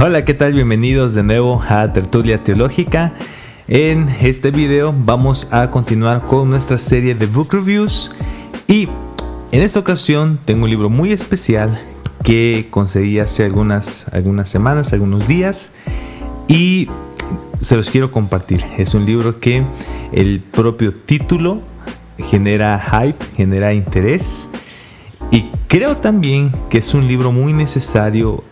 Hola, ¿qué tal? Bienvenidos de nuevo a Tertulia Teológica. En este video vamos a continuar con nuestra serie de book reviews y en esta ocasión tengo un libro muy especial que conseguí hace algunas semanas, algunos días, y se los quiero compartir. Es un libro que el propio título genera hype, genera interés, y creo también que es un libro muy necesario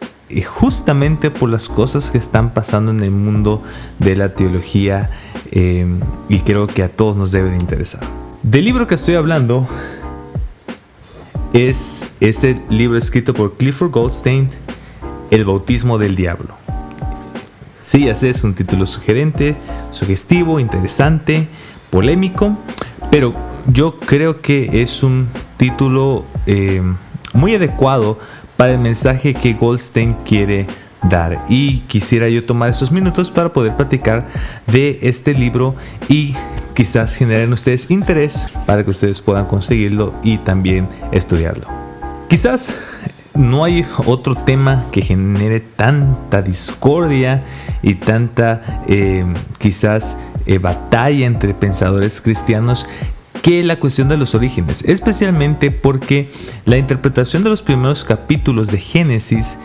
justamente por las cosas que están pasando en el mundo de la teología, y creo que a todos nos debe de interesar. Del libro que estoy hablando es ese libro escrito por Clifford Goldstein, El bautismo del diablo. Sí, ese es un título sugerente, sugestivo, interesante, polémico, pero yo creo que es un título muy adecuado para el mensaje que Goldstein quiere dar, y quisiera yo tomar esos minutos para poder platicar de este libro y quizás generar en ustedes interés para que ustedes puedan conseguirlo y también estudiarlo. Quizás no hay otro tema que genere tanta discordia y tanta batalla entre pensadores cristianos que la cuestión de los orígenes, especialmente porque la interpretación de los primeros capítulos de Génesis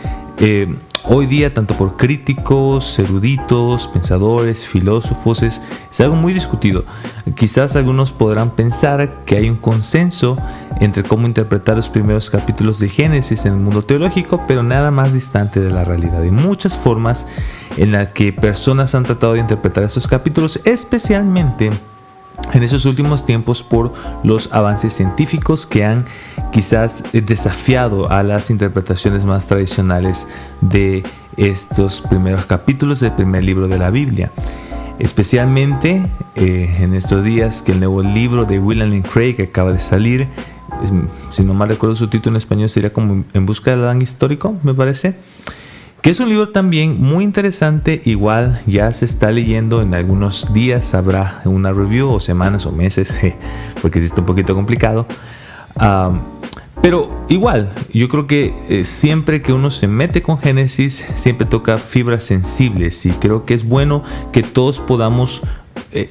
hoy día, tanto por críticos, eruditos, pensadores, filósofos, es algo muy discutido. Quizás algunos podrán pensar que hay un consenso entre cómo interpretar los primeros capítulos de Génesis en el mundo teológico, pero nada más distante de la realidad. Hay muchas formas en las que personas han tratado de interpretar esos capítulos, especialmente en esos últimos tiempos por los avances científicos que han quizás desafiado a las interpretaciones más tradicionales de estos primeros capítulos del primer libro de la Biblia. Especialmente en estos días que el nuevo libro de William Lane Craig acaba de salir, si no mal recuerdo su título en español sería como En busca del Adán histórico, me parece, que es un libro también muy interesante. Igual ya se está leyendo, en algunos días habrá una review, o semanas o meses, porque sí está un poquito complicado, pero igual yo creo que siempre que uno se mete con Génesis siempre toca fibras sensibles, y creo que es bueno que todos podamos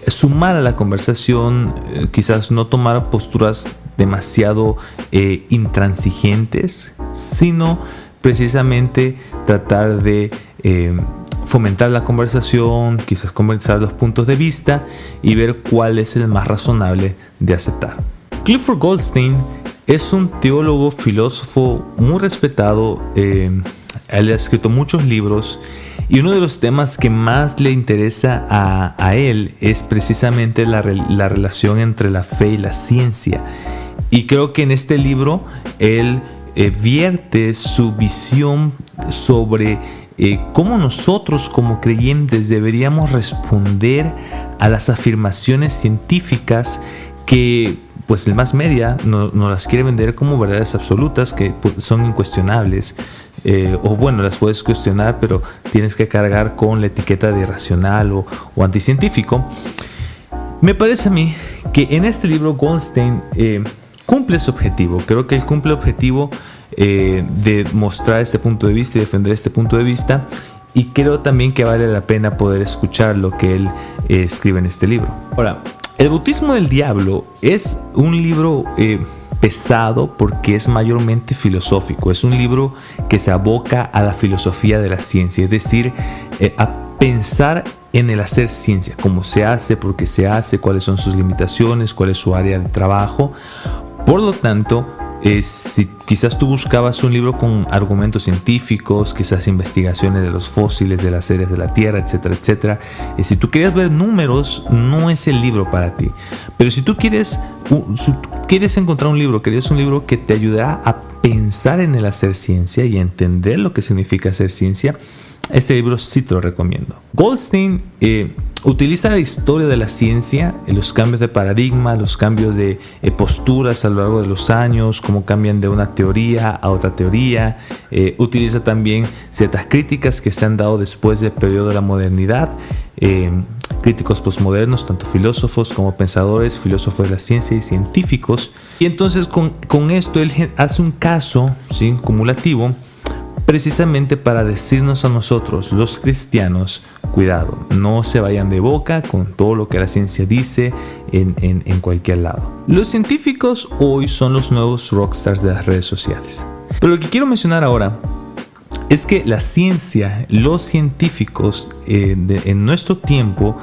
sumar a la conversación, quizás no tomar posturas demasiado intransigentes, sino precisamente tratar de fomentar la conversación, quizás conversar los puntos de vista y ver cuál es el más razonable de aceptar. Clifford Goldstein es un teólogo, filósofo muy respetado. Él ha escrito muchos libros, y uno de los temas que más le interesa a él es precisamente la relación entre la fe y la ciencia. Y creo que en este libro él vierte su visión sobre cómo nosotros como creyentes deberíamos responder a las afirmaciones científicas que pues el mass media nos las quiere vender como verdades absolutas, que son incuestionables, o bueno, las puedes cuestionar, pero tienes que cargar con la etiqueta de irracional o anticientífico. Me parece a mí que en este libro Goldstein cumple su objetivo. Creo que él cumple el objetivo de mostrar este punto de vista y defender este punto de vista, y creo también que vale la pena poder escuchar lo que él escribe en este libro. Ahora, El bautismo del diablo es un libro pesado porque es mayormente filosófico. Es un libro que se aboca a la filosofía de la ciencia, es decir, a pensar en el hacer ciencia, cómo se hace, por qué se hace, cuáles son sus limitaciones, cuál es su área de trabajo. Por lo tanto, si quizás tú buscabas un libro con argumentos científicos, quizás investigaciones de los fósiles, de las eras de la Tierra, etcétera, etcétera, si tú querías ver números, no es el libro para ti. Pero si tú quieres encontrar un libro, querías un libro que te ayudará a pensar en el hacer ciencia y a entender lo que significa hacer ciencia, este libro sí te lo recomiendo. Goldstein utiliza la historia de la ciencia, los cambios de paradigma, los cambios de posturas a lo largo de los años, cómo cambian de una teoría a otra teoría. Utiliza también ciertas críticas que se han dado después del periodo de la modernidad, críticos postmodernos, tanto filósofos como pensadores, filósofos de la ciencia y científicos. Y entonces con esto él hace un caso, ¿sí?, cumulativo precisamente para decirnos a nosotros, los cristianos, cuidado, no se vayan de boca con todo lo que la ciencia dice en cualquier lado. Los científicos hoy son los nuevos rockstars de las redes sociales. Pero lo que quiero mencionar ahora es que la ciencia, los científicos en nuestro tiempo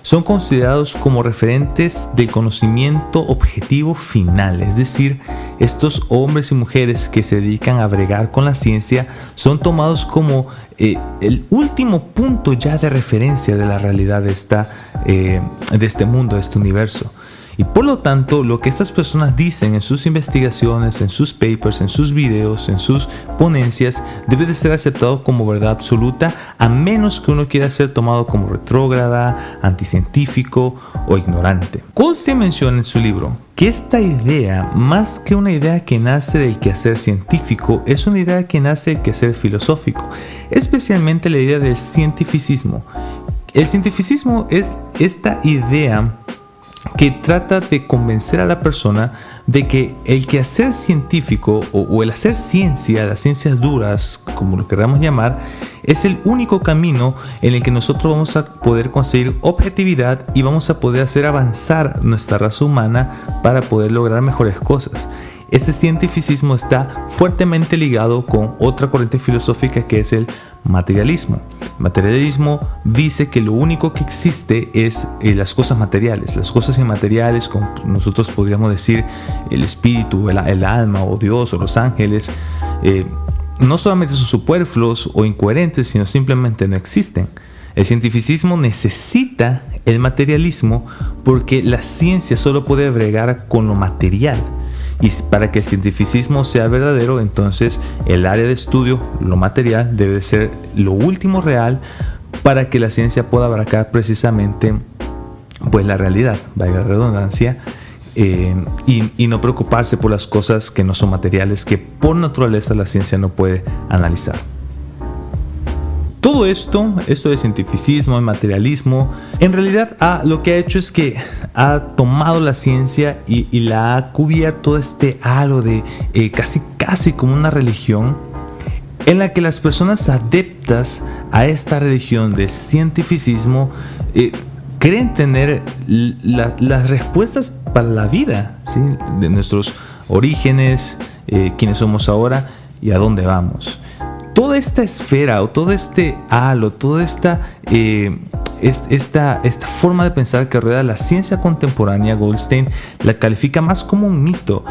son considerados como referentes del conocimiento objetivo final. Es decir, estos hombres y mujeres que se dedican a bregar con la ciencia son tomados como el último punto ya de referencia de la realidad de este mundo, de este universo. Y por lo tanto, lo que estas personas dicen en sus investigaciones, en sus papers, en sus videos, en sus ponencias, debe de ser aceptado como verdad absoluta, a menos que uno quiera ser tomado como retrógrada, anticientífico o ignorante. Goldstein menciona en su libro que esta idea, más que una idea que nace del quehacer científico, es una idea que nace del quehacer filosófico, especialmente la idea del cientificismo. El cientificismo es esta idea que trata de convencer a la persona de que el quehacer científico o el hacer ciencia, las ciencias duras, como lo queramos llamar, es el único camino en el que nosotros vamos a poder conseguir objetividad y vamos a poder hacer avanzar nuestra raza humana para poder lograr mejores cosas. Este cientificismo está fuertemente ligado con otra corriente filosófica que es el materialismo. El materialismo dice que lo único que existe es las cosas materiales, las cosas inmateriales, como nosotros podríamos decir el espíritu, el alma o Dios o los ángeles, no solamente son superfluos o incoherentes, sino simplemente no existen. El cientificismo necesita el materialismo porque la ciencia solo puede bregar con lo material. Y para que el cientificismo sea verdadero, entonces el área de estudio, lo material, debe ser lo último real para que la ciencia pueda abarcar precisamente pues la realidad, valga la redundancia, y no preocuparse por las cosas que no son materiales, que por naturaleza la ciencia no puede analizar. Todo esto de cientificismo y materialismo, en realidad lo que ha hecho es que ha tomado la ciencia y la ha cubierto este halo de casi como una religión, en la que las personas adeptas a esta religión de cientificismo creen tener las respuestas para la vida, ¿sí? De nuestros orígenes, quiénes somos ahora y a dónde vamos. Toda esta esfera o todo este halo, toda esta forma de pensar que rodea la ciencia contemporánea, Goldstein la califica más como un mito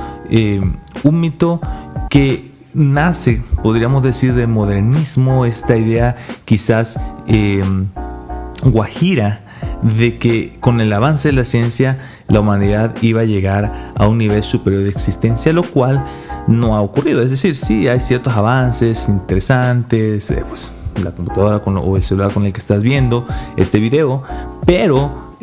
que nace, podríamos decir, del modernismo, esta idea quizás guajira de que con el avance de la ciencia la humanidad iba a llegar a un nivel superior de existencia, lo cual no ha ocurrido. Es decir, sí hay ciertos avances interesantes, pues la computadora o el celular con el que estás viendo este video, pero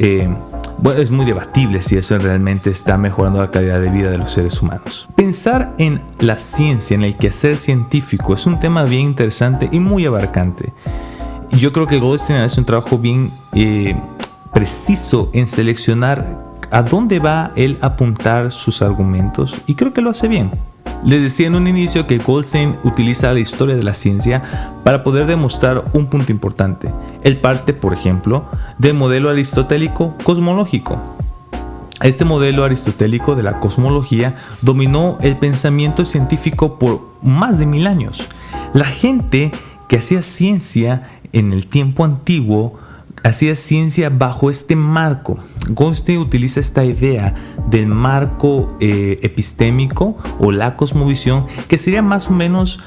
bueno, es muy debatible si eso realmente está mejorando la calidad de vida de los seres humanos. Pensar en la ciencia, en el quehacer científico, es un tema bien interesante y muy abarcante. Yo creo que Goldstein hace un trabajo bien preciso en seleccionar a dónde va él a apuntar sus argumentos, y creo que lo hace bien. Les decía en un inicio que Goldstein utiliza la historia de la ciencia para poder demostrar un punto importante. Él parte, por ejemplo, del modelo aristotélico cosmológico. Este modelo aristotélico de la cosmología dominó el pensamiento científico por más de 1000 años. La gente que hacía ciencia en el tiempo antiguo hacía ciencia bajo este marco. Goldstein utiliza esta idea del marco epistémico o la cosmovisión, que sería más o menos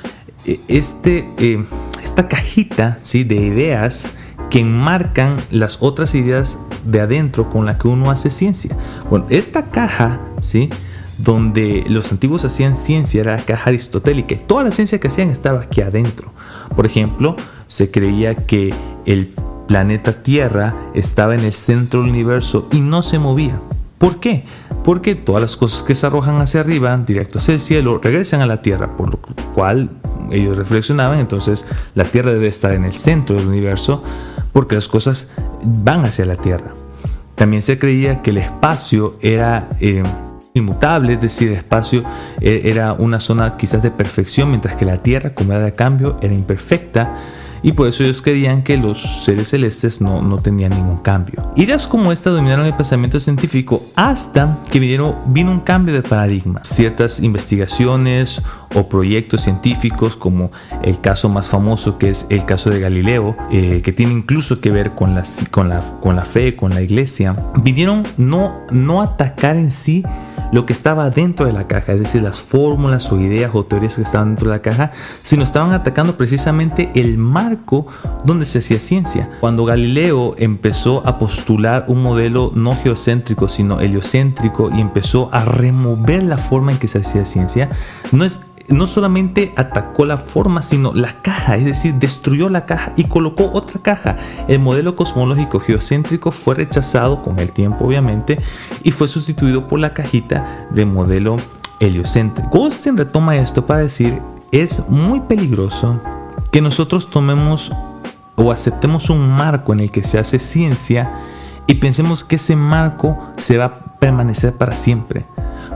esta cajita, ¿sí?, de ideas que enmarcan las otras ideas de adentro con la que uno hace ciencia. Bueno, esta caja, ¿sí?, donde los antiguos hacían ciencia era la caja aristotélica, y toda la ciencia que hacían estaba aquí adentro. Por ejemplo, se creía que el planeta Tierra estaba en el centro del universo y no se movía. ¿Por qué? Porque todas las cosas que se arrojan hacia arriba, directo hacia el cielo, regresan a la Tierra, por lo cual ellos reflexionaban, entonces la Tierra debe estar en el centro del universo porque las cosas van hacia la Tierra. También se creía que el espacio era inmutable, es decir, el espacio era una zona quizás de perfección, mientras que la Tierra, como era de cambio, era imperfecta. Y por eso ellos creían que los seres celestes no tenían ningún cambio. Ideas como esta dominaron el pensamiento científico hasta que vino un cambio de paradigma. Ciertas investigaciones o proyectos científicos, como el caso más famoso, que es el caso de Galileo, que tiene incluso que ver con la fe, con la iglesia, vinieron no atacar en sí lo que estaba dentro de la caja, es decir, las fórmulas o ideas o teorías que estaban dentro de la caja, sino estaban atacando precisamente el marco donde se hacía ciencia. Cuando Galileo empezó a postular un modelo no geocéntrico, sino heliocéntrico, y empezó a remover la forma en que se hacía ciencia, no solamente atacó la forma, sino la caja, es decir, destruyó la caja y colocó otra caja. El modelo cosmológico geocéntrico fue rechazado con el tiempo, obviamente, y fue sustituido por la cajita de modelo heliocéntrico. Goldstein retoma esto para decir: es muy peligroso que nosotros tomemos o aceptemos un marco en el que se hace ciencia y pensemos que ese marco se va a permanecer para siempre.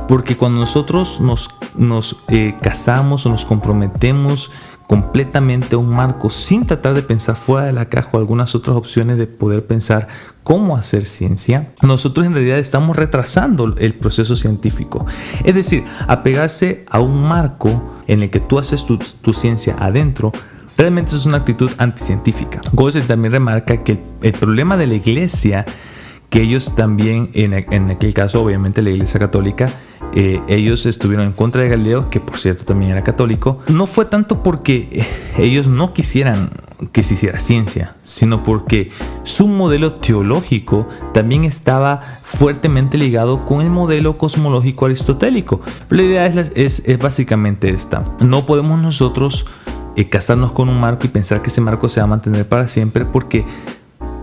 Porque cuando nosotros nos casamos o nos comprometemos completamente a un marco sin tratar de pensar fuera de la caja o algunas otras opciones de poder pensar cómo hacer ciencia, nosotros en realidad estamos retrasando el proceso científico. Es decir, apegarse a un marco en el que tú haces tu ciencia adentro realmente es una actitud anticientífica. Goldstein también remarca que el problema de la iglesia, que ellos también, en aquel caso obviamente la iglesia católica, ellos estuvieron en contra de Galileo, que por cierto también era católico, no fue tanto porque ellos no quisieran que se hiciera ciencia, sino porque su modelo teológico también estaba fuertemente ligado con el modelo cosmológico aristotélico. La idea es básicamente esta: no podemos nosotros casarnos con un marco y pensar que ese marco se va a mantener para siempre, porque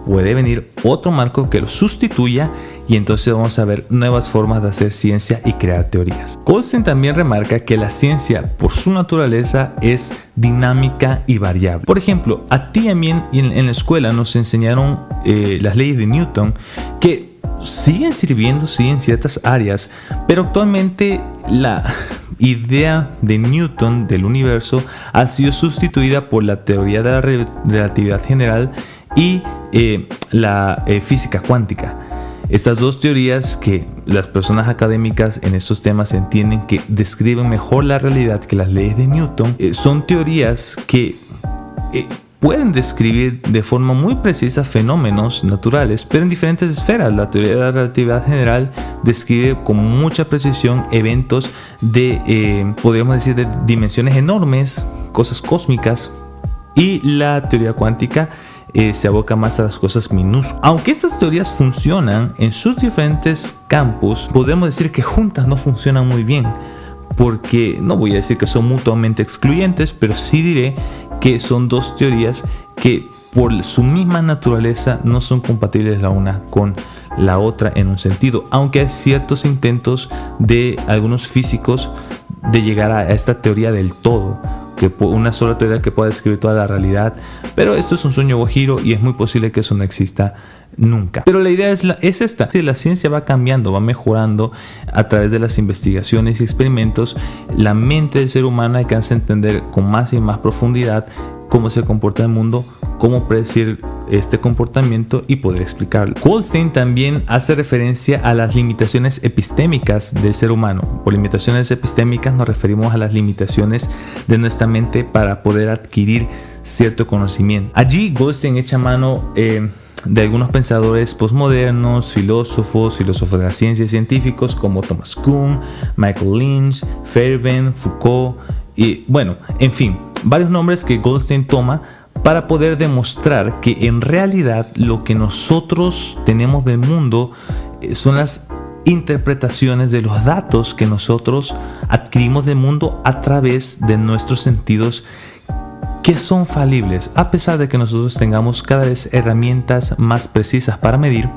puede venir otro marco que lo sustituya y entonces vamos a ver nuevas formas de hacer ciencia y crear teorías. Goldstein también remarca que la ciencia, por su naturaleza, es dinámica y variable. Por ejemplo, a ti y a mí en la escuela nos enseñaron las leyes de Newton, que siguen sirviendo en ciertas áreas, pero actualmente la idea de Newton del universo ha sido sustituida por la teoría de la relatividad general y la física cuántica. Estas dos teorías, que las personas académicas en estos temas entienden que describen mejor la realidad que las leyes de Newton, son teorías que pueden describir de forma muy precisa fenómenos naturales, pero en diferentes esferas. La teoría de la relatividad general describe con mucha precisión eventos podríamos decir, de dimensiones enormes, cosas cósmicas, y la teoría cuántica se aboca más a las cosas minúsculas. Aunque estas teorías funcionan en sus diferentes campos, podemos decir que juntas no funcionan muy bien, porque no voy a decir que son mutuamente excluyentes, pero sí diré que son dos teorías que por su misma naturaleza no son compatibles la una con la otra en un sentido, aunque hay ciertos intentos de algunos físicos de llegar a esta teoría del todo, que una sola teoría que pueda describir toda la realidad, pero esto es un sueño guajiro y es muy posible que eso no exista nunca. Pero la idea es esta: si la ciencia va cambiando, va mejorando a través de las investigaciones y experimentos, la mente del ser humano alcanza a entender con más y más profundidad cómo se comporta el mundo, cómo predecir este comportamiento y poder explicarlo. Goldstein también hace referencia a las limitaciones epistémicas del ser humano. Por limitaciones epistémicas nos referimos a las limitaciones de nuestra mente para poder adquirir cierto conocimiento. Allí Goldstein echa mano de algunos pensadores postmodernos, filósofos de la ciencia y científicos como Thomas Kuhn, Michael Lynch, Fairbairn, Foucault y bueno, en fin, varios nombres que Goldstein toma para poder demostrar que en realidad lo que nosotros tenemos del mundo son las interpretaciones de los datos que nosotros adquirimos del mundo a través de nuestros sentidos, que son falibles. A pesar de que nosotros tengamos cada vez herramientas más precisas para medir,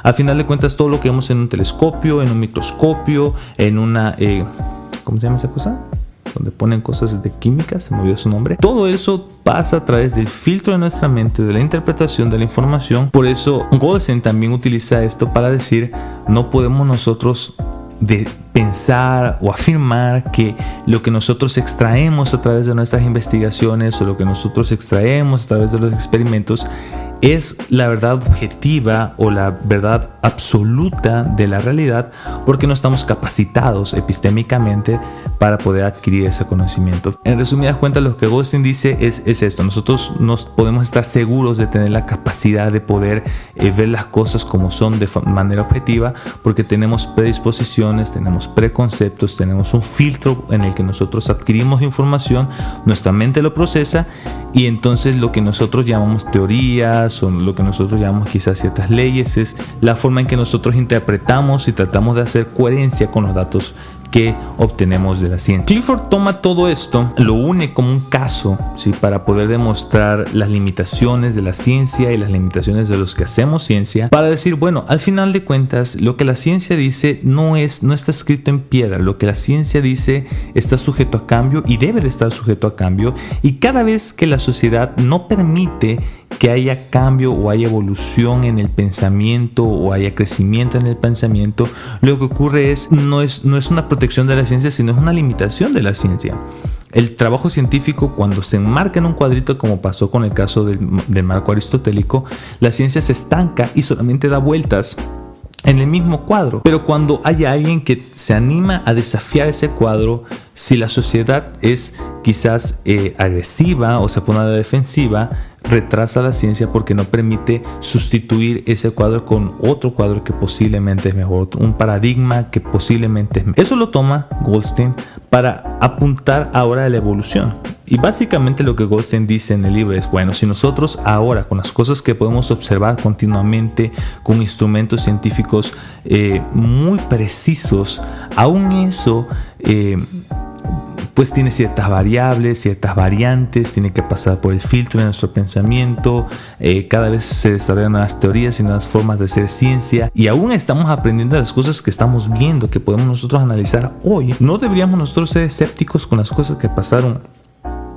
al final de cuentas todo lo que vemos en un telescopio, en un microscopio, en una ¿cómo se llama esa cosa? Donde ponen cosas de química, se me olvidó su nombre. Todo eso pasa a través del filtro de nuestra mente, de la interpretación de la información. Por eso Goldstein también utiliza esto para decir: no podemos nosotros de pensar o afirmar que lo que nosotros extraemos a través de nuestras investigaciones o lo que nosotros extraemos a través de los experimentos es la verdad objetiva o la verdad absoluta de la realidad, porque no estamos capacitados epistémicamente para poder adquirir ese conocimiento. En resumidas cuentas, lo que Goldstein dice es esto: nosotros nos podemos estar seguros de tener la capacidad de poder ver las cosas como son de manera objetiva, porque tenemos predisposiciones, tenemos preconceptos, tenemos un filtro en el que nosotros adquirimos información, nuestra mente lo procesa, y entonces lo que nosotros llamamos teorías o lo que nosotros llamamos quizás ciertas leyes es la forma en que nosotros interpretamos y tratamos de hacer coherencia con los datos que obtenemos de la ciencia. Clifford toma todo esto, lo une como un caso, ¿sí?, para poder demostrar las limitaciones de la ciencia y las limitaciones de los que hacemos ciencia, para decir, bueno, al final de cuentas, lo que la ciencia dice no está escrito en piedra. Lo que la ciencia dice está sujeto a cambio y debe de estar sujeto a cambio, y cada vez que la sociedad no permite que haya cambio o haya evolución en el pensamiento o haya crecimiento en el pensamiento, lo que ocurre no es una protección de la ciencia, sino es una limitación de la ciencia. El trabajo científico, cuando se enmarca en un cuadrito, como pasó con el caso del marco aristotélico, la ciencia se estanca y solamente da vueltas en el mismo cuadro. Pero cuando haya alguien que se anima a desafiar ese cuadro, si la sociedad es quizás agresiva o se pone a la defensiva, retrasa la ciencia porque no permite sustituir ese cuadro con otro cuadro que posiblemente es mejor, un paradigma que posiblemente es mejor. Eso lo toma Goldstein para apuntar ahora a la evolución. Y básicamente lo que Goldstein dice en el libro es, bueno, si nosotros ahora, con las cosas que podemos observar continuamente, con instrumentos científicos muy precisos, aún eso pues tiene ciertas variables, ciertas variantes, tiene que pasar por el filtro de nuestro pensamiento, cada vez se desarrollan nuevas teorías y nuevas formas de hacer ciencia, y aún estamos aprendiendo las cosas que estamos viendo, que podemos nosotros analizar hoy. ¿No deberíamos nosotros ser escépticos con las cosas que pasaron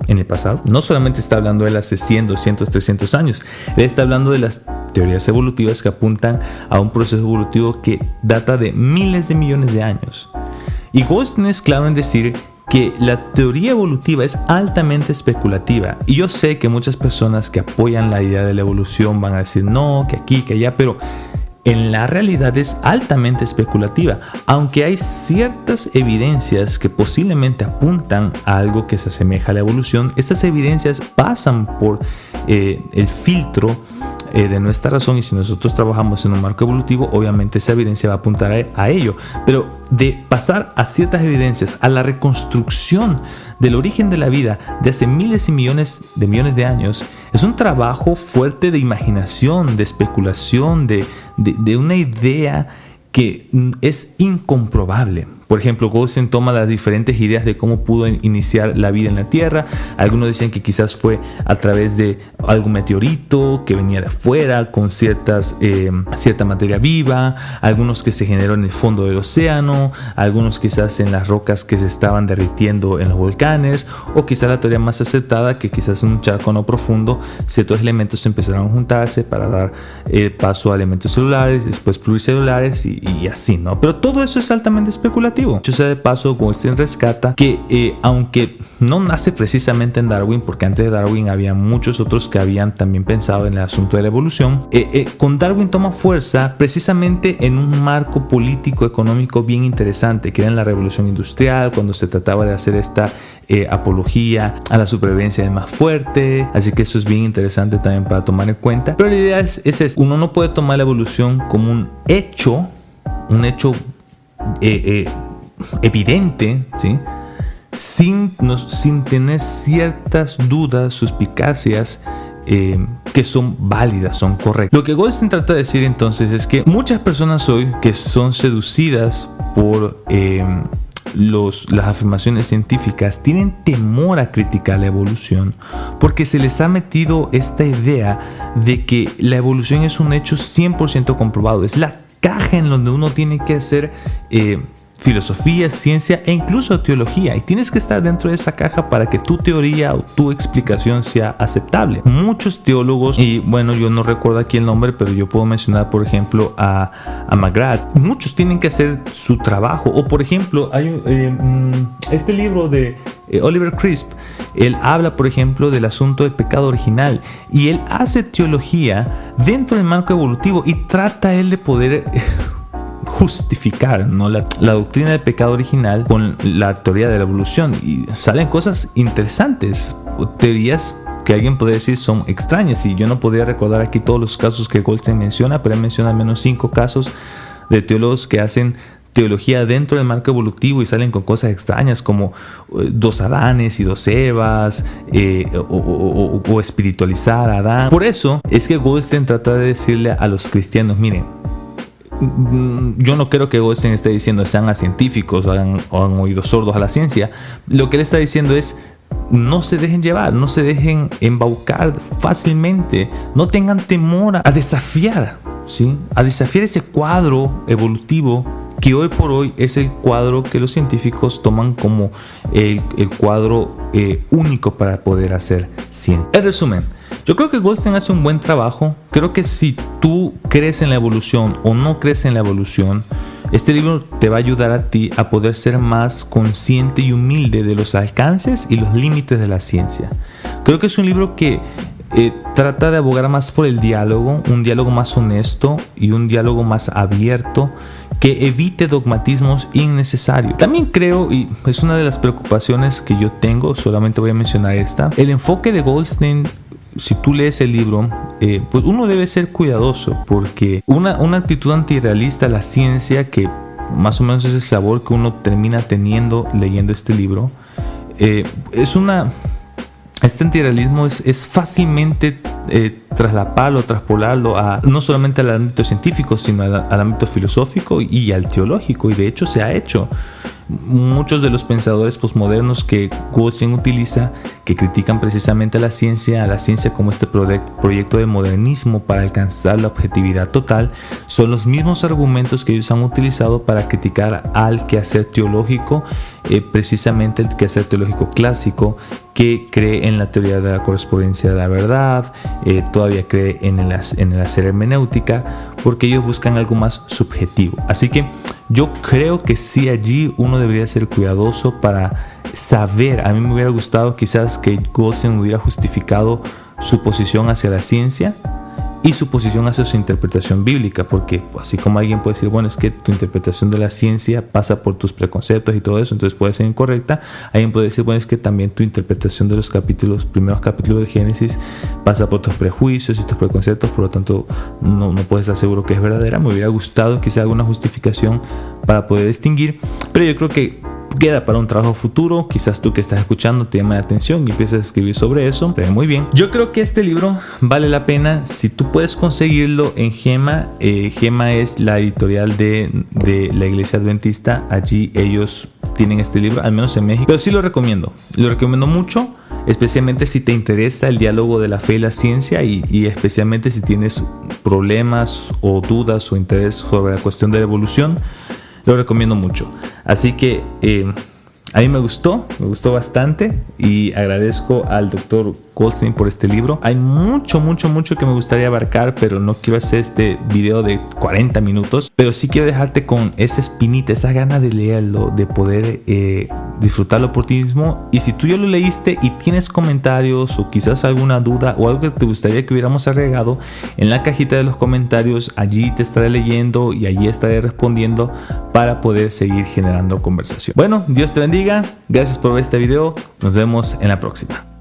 en el pasado? No solamente está hablando de él hace 100, 200, 300 años, él está hablando de las teorías evolutivas que apuntan a un proceso evolutivo que data de miles de millones de años. Y Goldstein es claro en decir que la teoría evolutiva es altamente especulativa, y yo sé que muchas personas que apoyan la idea de la evolución van a decir no, que aquí, que allá, pero en la realidad es altamente especulativa, aunque hay ciertas evidencias que posiblemente apuntan a algo que se asemeja a la evolución. Estas evidencias pasan por el filtro de nuestra razón, y si nosotros trabajamos en un marco evolutivo, obviamente esa evidencia va a apuntar a ello. Pero de pasar a ciertas evidencias, a la reconstrucción del origen de la vida de hace miles y millones de años, es un trabajo fuerte de imaginación, de especulación, de una idea que es incomprobable. Por ejemplo, Goldstein toma las diferentes ideas de cómo pudo iniciar la vida en la Tierra. Algunos dicen que quizás fue a través de algún meteorito que venía de afuera con cierta materia viva, algunos que se generó en el fondo del océano, algunos quizás en las rocas que se estaban derritiendo en los volcanes, o quizás la teoría más aceptada, que quizás en un charco no profundo ciertos elementos empezaron a juntarse para dar paso a elementos celulares, después pluricelulares y así, ¿no? Pero todo eso es altamente especulativo. Dicho sea de paso, Goldstein rescata que aunque no nace precisamente en Darwin, porque antes de Darwin había muchos otros que habían también pensado en el asunto de la evolución, con Darwin toma fuerza precisamente en un marco político económico bien interesante, que era en la revolución industrial, cuando se trataba de hacer esta apología a la supervivencia del más fuerte. Así que eso es bien interesante también para tomar en cuenta. Pero la idea es esta: uno no puede tomar la evolución como un hecho evidente, ¿sí?, sin tener ciertas dudas, suspicacias que son válidas, son correctas. Lo que Goldstein trata de decir entonces es que muchas personas hoy que son seducidas por las afirmaciones científicas tienen temor a criticar la evolución, porque se les ha metido esta idea de que la evolución es un hecho 100% comprobado, es la caja en donde uno tiene que hacer filosofía, ciencia e incluso teología, y tienes que estar dentro de esa caja para que tu teoría o tu explicación sea aceptable. Muchos teólogos, y bueno, yo no recuerdo aquí el nombre, pero yo puedo mencionar por ejemplo a McGrath, muchos tienen que hacer su trabajo. O por ejemplo hay este libro de Oliver Crisp. Él habla por ejemplo del asunto del pecado original, y él hace teología dentro del marco evolutivo y trata él de poder justificar, ¿no?, la doctrina del pecado original con la teoría de la evolución, y salen cosas interesantes, teorías que alguien podría decir son extrañas, y yo no podría recordar aquí todos los casos que Goldstein menciona, pero él menciona al menos 5 casos de teólogos que hacen teología dentro del marco evolutivo y salen con cosas extrañas como 2 Adanes y 2 Evas, o espiritualizar a Adán. Por eso es que Goldstein trata de decirle a los cristianos: miren, yo no creo que Goldstein esté diciendo sean científicos o han oído sordos a la ciencia. Lo que él está diciendo es: no se dejen llevar, no se dejen embaucar fácilmente, no tengan temor a desafiar, ¿sí?, a desafiar ese cuadro evolutivo que hoy por hoy es el cuadro que los científicos toman como el cuadro único para poder hacer ciencia. En resumen, yo creo que Goldstein hace un buen trabajo. Creo que si tú crees en la evolución o no crees en la evolución, este libro te va a ayudar a ti a poder ser más consciente y humilde de los alcances y los límites de la ciencia. Creo que es un libro que trata de abogar más por el diálogo, un diálogo más honesto y un diálogo más abierto, que evite dogmatismos innecesarios. También creo, y es una de las preocupaciones que yo tengo, solamente voy a mencionar esta, el enfoque de Goldstein. Si tú lees el libro, pues uno debe ser cuidadoso, porque una actitud antirrealista a la ciencia, que más o menos es el sabor que uno termina teniendo leyendo este libro, este antirrealismo es fácilmente traspolarlo no solamente al ámbito científico, sino al ámbito filosófico y al teológico, y de hecho se ha hecho. Muchos de los pensadores posmodernos que Goldstein utiliza, que critican precisamente a la ciencia como este proyecto de modernismo para alcanzar la objetividad total, son los mismos argumentos que ellos han utilizado para criticar al quehacer teológico, precisamente el quehacer teológico clásico, que cree en la teoría de la correspondencia de la verdad, todavía cree en el hacer hermenéutica, porque ellos buscan algo más subjetivo. Así que yo creo que sí, allí uno debería ser cuidadoso para saber. A mí me hubiera gustado quizás que Goldstein hubiera justificado su posición hacia la ciencia y su posición hacia su interpretación bíblica, porque así como alguien puede decir, bueno, es que tu interpretación de la ciencia pasa por tus preconceptos y todo eso, entonces puede ser incorrecta. Alguien puede decir, bueno, es que también tu interpretación de los primeros capítulos de Génesis pasa por tus prejuicios y tus preconceptos, por lo tanto no puedes estar seguro que es verdadera. Me hubiera gustado quizá alguna justificación para poder distinguir, pero yo creo que queda para un trabajo futuro. Quizás tú que estás escuchando te llame la atención y empieces a escribir sobre eso. Te ve muy bien. Yo creo que este libro vale la pena si tú puedes conseguirlo en Gema. Gema es la editorial de la Iglesia Adventista. Allí ellos tienen este libro, al menos en México. Pero sí lo recomiendo mucho, especialmente si te interesa el diálogo de la fe y la ciencia, y especialmente si tienes problemas o dudas o interés sobre la cuestión de la evolución. Lo recomiendo mucho. Así que a mí me gustó bastante, y agradezco al Dr. Goldstein por este libro. Hay mucho que me gustaría abarcar, pero no quiero hacer este video de 40 minutos. Pero sí quiero dejarte con esa espinita, esa gana de leerlo, de poder disfrutarlo por ti mismo. Y si tú ya lo leíste y tienes comentarios o quizás alguna duda o algo que te gustaría que hubiéramos agregado, en la cajita de los comentarios, allí te estaré leyendo y allí estaré respondiendo para poder seguir generando conversación. Bueno, Dios te bendiga. Gracias por ver este video. Nos vemos en la próxima.